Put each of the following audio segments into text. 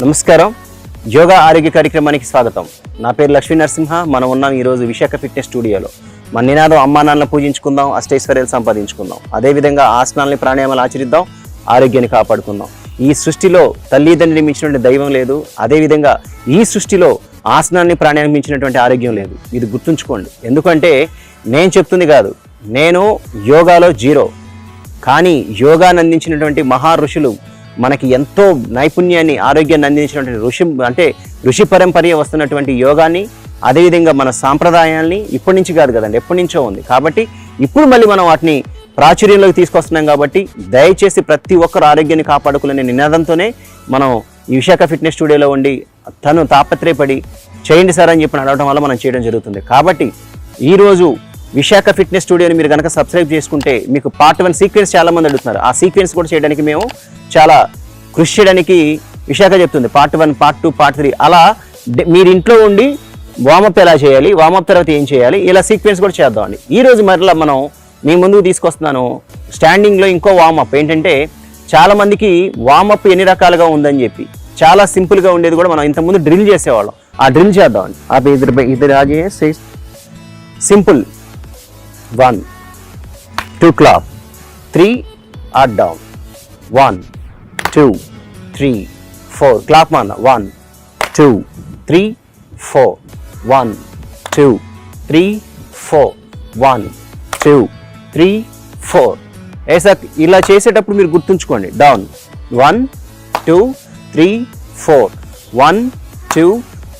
నమస్కారం. యోగా ఆరోగ్య కార్యక్రమానికి స్వాగతం. నా పేరు లక్ష్మీ నరసింహ. మనం ఉన్నాం ఈరోజు విశాఖ ఫిట్నెస్ స్టూడియోలో. మన నినాదం అమ్మా నాన్నలను పూజించుకుందాం, అష్టైశ్వర్యాలు సంపాదించుకుందాం. అదేవిధంగా ఆసనాలని ప్రాణాయామాలు ఆచరిద్దాం, ఆరోగ్యాన్ని కాపాడుకుందాం. ఈ సృష్టిలో తల్లిదండ్రులు మించినటువంటి దైవం లేదు. అదేవిధంగా ఈ సృష్టిలో ఆసనాన్ని ప్రాణాయామం మించినటువంటి ఆరోగ్యం లేదు. ఇది గుర్తుంచుకోండి. ఎందుకంటే నేను చెప్తుంది కాదు, నేను యోగాలో జీరో, కానీ యోగాను అందించినటువంటి మహా ఋషులు మనకి ఎంతో నైపుణ్యాన్ని, ఆరోగ్యాన్ని అందించినటువంటి ఋషి పరంపర వస్తున్నటువంటి యోగాన్ని, అదేవిధంగా మన సాంప్రదాయాల్ని ఇప్పటి నుంచి కాదు కదండి, ఎప్పటి నుంచో ఉంది. కాబట్టి ఇప్పుడు మళ్ళీ మనం వాటిని ప్రాచుర్యంలోకి తీసుకొస్తున్నాం. కాబట్టి దయచేసి ప్రతి ఒక్కరు ఆరోగ్యాన్ని కాపాడుకునే నినాదంతోనే మనం ఈ విశాఖ ఫిట్నెస్ స్టూడియోలో ఉండి తను తాపత్రయపడి చేయండి సార్ అని చెప్పి అడగడం వల్ల మనం చేయడం జరుగుతుంది. కాబట్టి ఈరోజు విశాఖ ఫిట్నెస్ స్టూడియోని మీరు కనుక సబ్స్క్రైబ్ చేసుకుంటే మీకు పార్ట్ 1 సీక్వెన్స్ చాలామంది అడుగుతున్నారు. ఆ సీక్వెన్స్ కూడా చేయడానికి మేము చాలా కృషి చేయడానికి విశాఖ చెప్తుంది. పార్ట్ 1, పార్ట్ 2, పార్ట్ 3 అలా మీరు ఇంట్లో ఉండి వామప్ ఎలా చేయాలి, వామప్ తర్వాత ఏం చేయాలి, ఇలా సీక్వెన్స్ కూడా చేద్దామండి. ఈరోజు మరలా మనం మీ ముందుకు తీసుకొస్తున్నాను స్టాండింగ్లో ఇంకో వామప్. ఏంటంటే చాలామందికి వామప్ ఎన్ని రకాలుగా ఉందని చెప్పి, చాలా సింపుల్గా ఉండేది కూడా మనం ఇంతకుముందు డ్రిల్ చేసేవాళ్ళం. ఆ డ్రిల్ చేద్దామండి. आप इधर आ जाइए. Simple 1 2 clap 3 up down 1 2 3 4 clap मारना 1 2 3 4 1 2 3 4 1 2 3 4 ऐसा ఇలా చేసేటప్పుడు మీరు గుర్తుంచుకోండి. డౌన్ 1 2 3 4 1 2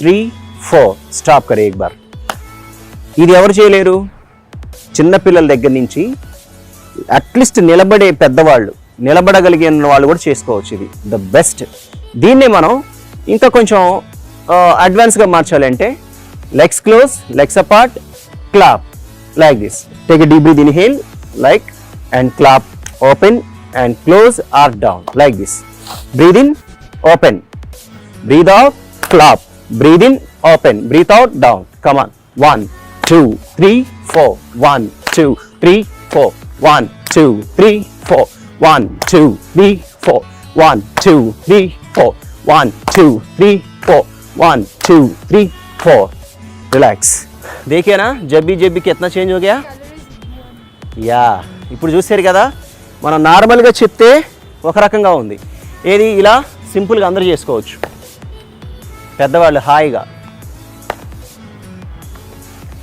3 4 స్టాప్ కరే एक बार. ఇది ఎవరు చేయలేరు? చిన్నపిల్లల దగ్గర నుంచి అట్లీస్ట్ నిలబడే పెద్దవాళ్ళు, నిలబడగలిగిన వాళ్ళు కూడా చేసుకోవచ్చు. ఇది ద బెస్ట్. దీన్నే మనం ఇంకా కొంచెం అడ్వాన్స్గా మార్చాలంటే legs close, legs apart, clap like this. Take a deep breath, inhale like and clap, open and close or down like this. Breath in, open, breath out, clap, breath in, open, breath out, down. Come on. 1 2 3 4 1 2 3 4 1 2 3 4 1 2 3 4 1 2 3 4 1 2 3 4 1 2 3 4. Relax. देखिए ना जब्बी कितना change हो गया. Yeah, ఇప్పుడు చూసారు కదా, మనం నార్మల్గా చెప్తే ఒక రకంగా ఉంది. ఏది ఇలా సింపుల్గా అందరూ చేసుకోవచ్చు, పెద్దవాళ్ళు హాయిగా.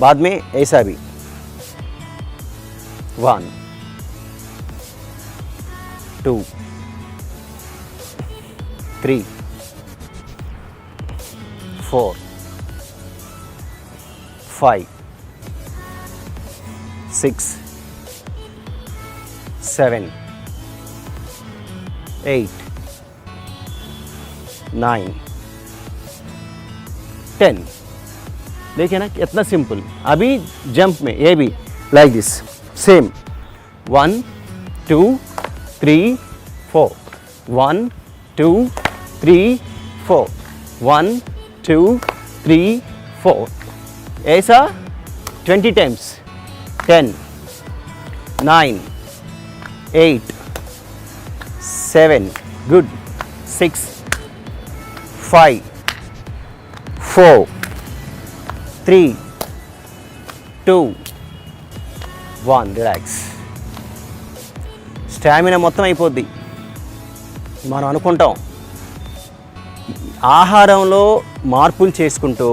बाद में ऐसा भी 1 2 3 4 5 6 7 8 9 10. देखिए ना कितना सिंपल. अभी जंप में ये भी लाइक दिस सेम 1 2 3 4 1 2 3 4 1 2 3 4. ऐसा 20 times. 10 9 8 7 good 6 5 4 3 2 1. రిలాక్స్. స్టామినా మొత్తం అయిపోద్ది. మనం అనుకుంటాం ఆహారంలో మార్పులు చేసుకుంటూ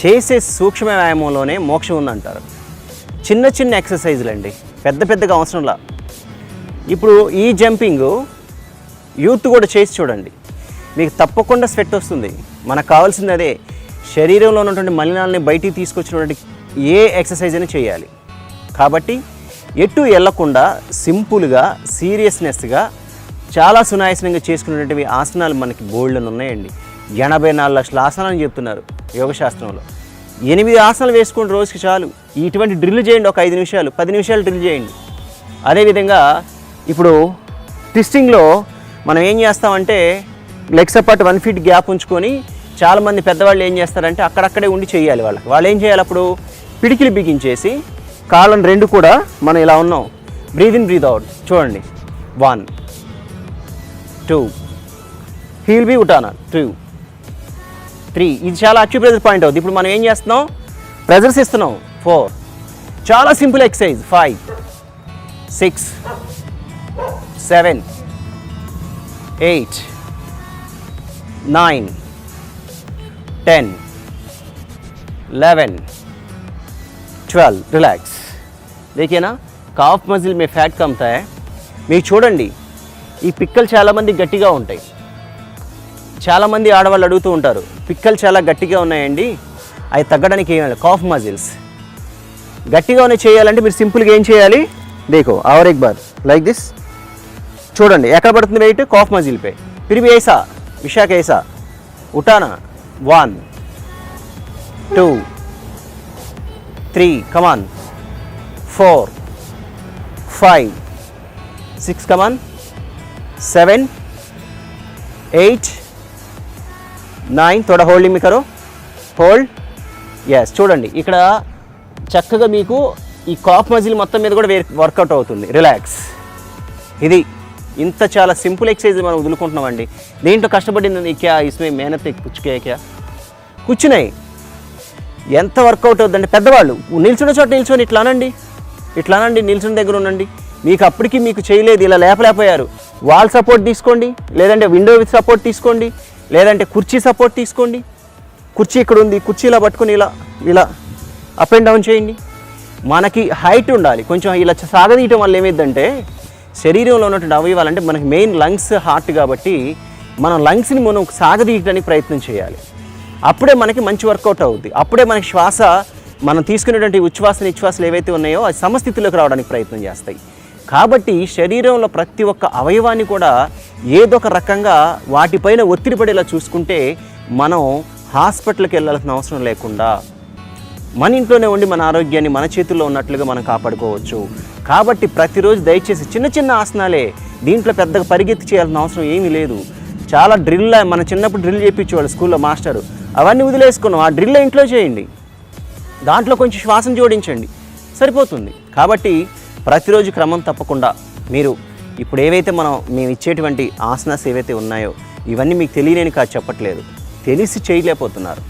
చేసే సూక్ష్మ వ్యాయామంలోనే మోక్షం ఉందంటారు. చిన్న చిన్న ఎక్సర్సైజులు అండి, పెద్దగా అవసరంలా. ఇప్పుడు ఈ జంపింగ్ యూత్ కూడా చేసి చూడండి, మీకు తప్పకుండా స్వెట్ వస్తుంది. మనకు కావాల్సింది అదే, శరీరంలో ఉన్నటువంటి మలినాలని బయటికి తీసుకొచ్చినటువంటి ఏ ఎక్సర్సైజ్ అని చేయాలి. కాబట్టి ఎటు వెళ్లకుండా సింపుల్గా, సీరియస్నెస్గా, చాలా సునాయాసంగా చేసుకునేటువంటివి ఆసనాలు మనకి బోల్డ్ని ఉన్నాయండి. 84 లక్షల ఆసనాలు చెప్తున్నారు యోగశాస్త్రంలో. 8 ఆసనాలు వేసుకుని రోజుకి చాలు. ఇటువంటి డ్రిల్ చేయండి, ఒక 5 నిమిషాలు 10 నిమిషాలు డ్రిల్ చేయండి. అదేవిధంగా ఇప్పుడు ట్విస్టింగ్లో మనం ఏం చేస్తామంటే లెగ్స్ అపార్ట్ 1 feet గ్యాప్ ఉంచుకొని, చాలామంది పెద్దవాళ్ళు ఏం చేస్తారంటే అక్కడక్కడే ఉండి చేయాలి. వాళ్ళు ఏం చేయాలి, అప్పుడు పిడికిలు బిగించేసి కాళ్ళను 2 కూడా మనం ఇలా ఉన్నాం, బ్రీత్ ఇన్ బ్రీత్ అవుట్. చూడండి 1 2 హీ విల్ బి ఉటానా 3 ఇది చాలా అక్యుప్రెషర్ పాయింట్ అవుతుంది. ఇప్పుడు మనం ఏం చేస్తున్నాం, ప్రెజర్స్ ఇస్తున్నాం. 4 చాలా సింపుల్ ఎక్సర్సైజ్. 5 6 7 8 9 10 11 12 रिलैक्स. देखिए ना కాఫ్ మజిల్ మే ఫ్యాట్ కమ్తా హై. మీరు చూడండి ఈ పిక్కలు చాలామంది గట్టిగా ఉంటాయి. చాలామంది ఆడవాళ్ళు అడుగుతూ ఉంటారు, పిక్కలు చాలా గట్టిగా ఉన్నాయండి, అవి తగ్గడానికి ఏం చేయాలి? కాఫ్ మజిల్స్ గట్టిగా ఉన్నాయి చేయాలంటే మీరు సింపుల్గా ఏం చేయాలి, దేఖో और एक बार లైక్ దిస్. చూడండి ఎక్కడ పడుతుంది వెయిట్, కాఫ్ మజిల్ పే. फिर भी ऐसा विशाख ऐसा उठाना. 1 2 3 come on 4 5 6 come on 7 8 9 थोड़ा होल्डिंग में करो, होल्ड. यस చూడండి ఇక్కడ చక్కగా మీకు ఈ కాఫ్ మజిల్ మొత్తం మీద కూడా వర్కౌట్ అవుతుంది. రిలాక్స్. ఇది ఇంత చాలా సింపుల్ ఎక్సర్సైజ్ మనం వదులుకుంటున్నామండి. దీంట్లో కష్టపడింది క్యా ఇస్మే మేనత్ క్యా కూర్చున్నాయి. ఎంత వర్కౌట్ అవుతుందండి. పెద్దవాళ్ళు నిల్చున్న చోట నిల్చొని ఇట్లానండి నిల్చున్న దగ్గర ఉండండి. మీకు అప్పటికి మీకు చేయలేదు, ఇలా లేపలేకపోయారు, వాల్ సపోర్ట్ తీసుకోండి, లేదంటే విండో విత్ సపోర్ట్ తీసుకోండి, లేదంటే కుర్చీ సపోర్ట్ తీసుకోండి. కుర్చీ ఇక్కడ ఉంది, కుర్చీ ఇలా పట్టుకొని ఇలా అప్ అండ్ డౌన్ చేయండి. మనకి హైట్ ఉండాలి కొంచెం. ఇలా సాగదీయటం వల్ల ఏమైందంటే శరీరంలో ఉన్నటువంటి అవయవాలు, అంటే మనకి మెయిన్ లంగ్స్, హార్ట్ కాబట్టి మనం లంగ్స్ని మనం సాగదీయటానికి ప్రయత్నం చేయాలి. అప్పుడే మనకి మంచి వర్కౌట్ అవుద్ది. అప్పుడే మనకి శ్వాస, మనం తీసుకునేటువంటి ఉచ్ఛ్వాస నిశ్వాసాలు ఏవైతే ఉన్నాయో అది సమస్థితిలోకి రావడానికి ప్రయత్నం చేస్తాయి. కాబట్టి శరీరంలో ప్రతి ఒక్క అవయవాన్ని కూడా ఏదో ఒక రకంగా వాటిపైన ఒత్తిడి పడేలా చూసుకుంటే మనం హాస్పిటల్కి వెళ్ళాల్సిన అవసరం లేకుండా మన ఇంట్లోనే ఉండి మన ఆరోగ్యాన్ని మన చేతుల్లో ఉన్నట్లుగా మనం కాపాడుకోవచ్చు. కాబట్టి ప్రతిరోజు దయచేసి చిన్న చిన్న ఆసనాలే, దీంట్లో పెద్దగా పరిగెత్తి చేయాల్సిన అవసరం ఏమీ లేదు. చాలా డ్రిల్, మన చిన్నప్పుడు డ్రిల్ చేయించేవాళ్ళు స్కూల్లో మాస్టరు, అవన్నీ వదిలేసుకున్నాం. ఆ డ్రిల్ ఇంట్లో చేయండి, దాంట్లో కొంచెం శ్వాసను జోడించండి, సరిపోతుంది. కాబట్టి ప్రతిరోజు క్రమం తప్పకుండా మీరు ఇప్పుడు ఏవైతే మేము ఇచ్చేటువంటి ఆసనాస్ ఏవైతే ఉన్నాయో ఇవన్నీ మీకు తెలియలేని కాదు చెప్పట్లేదు, తెలిసి చేయలేకపోతున్నారు.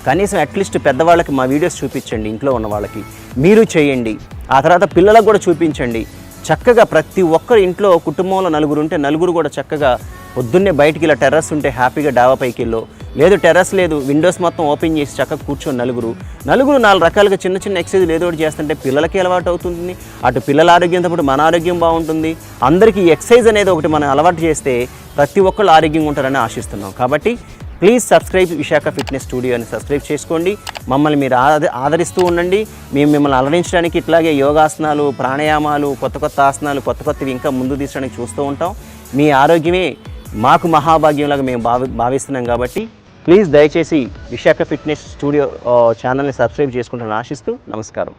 కనీసం అట్లీస్ట్ పెద్దవాళ్ళకి మా వీడియోస్ చూపించండి, ఇంట్లో ఉన్న వాళ్ళకి మీరు చేయండి. ఆ తర్వాత పిల్లలకు కూడా చూపించండి. చక్కగా ప్రతి ఒక్కరు ఇంట్లో కుటుంబంలో నలుగురు ఉంటే నలుగురు కూడా చక్కగా పొద్దున్నే బయటికి ఇలా టెర్రస్ ఉంటే హ్యాపీగా డాబా పైకి వెళ్ళో, లేదు టెర్రస్ లేదు విండోస్ మొత్తం ఓపెన్ చేసి చక్కగా కూర్చొని నలుగురు 4 రకాలుగా చిన్న చిన్న ఎక్సర్సైజ్ ఏదో ఒకటి చేస్తుంటే పిల్లలకి అలవాటు అవుతుంది. అటు పిల్లల ఆరోగ్యంతో పాటు మన ఆరోగ్యం బాగుంటుంది. అందరికీ ఎక్సర్సైజ్ అనేది ఒకటి మనం అలవాటు చేస్తే ప్రతి ఒక్కళ్ళు ఆరోగ్యంగా ఉంటారని ఆశిస్తున్నాం. కాబట్టి please subscribe Visakha fitness studio అని సబ్స్క్రైబ్ చేసుకోండి. మమ్మల్ని మీరు ఆదరిస్తూ ఉండండి. మేము మిమ్మల్ని అలరించడానికి ఇట్లాగే యోగాసనాలు, ప్రాణాయామాలు, కొత్త ఆసనాలు, కొత్తవి ఇంకా ముందు తీసడానికి చూస్తూ ఉంటాం. మీ ఆరోగ్యమే మాకు మహాభాగ్యంలాగా మేము భావిస్తున్నాం. కాబట్టి ప్లీజ్ దయచేసి విశాఖ ఫిట్నెస్ స్టూడియో ఛానల్ని సబ్స్క్రైబ్ చేసుకుంటారని ఆశిస్తూ నమస్కారం.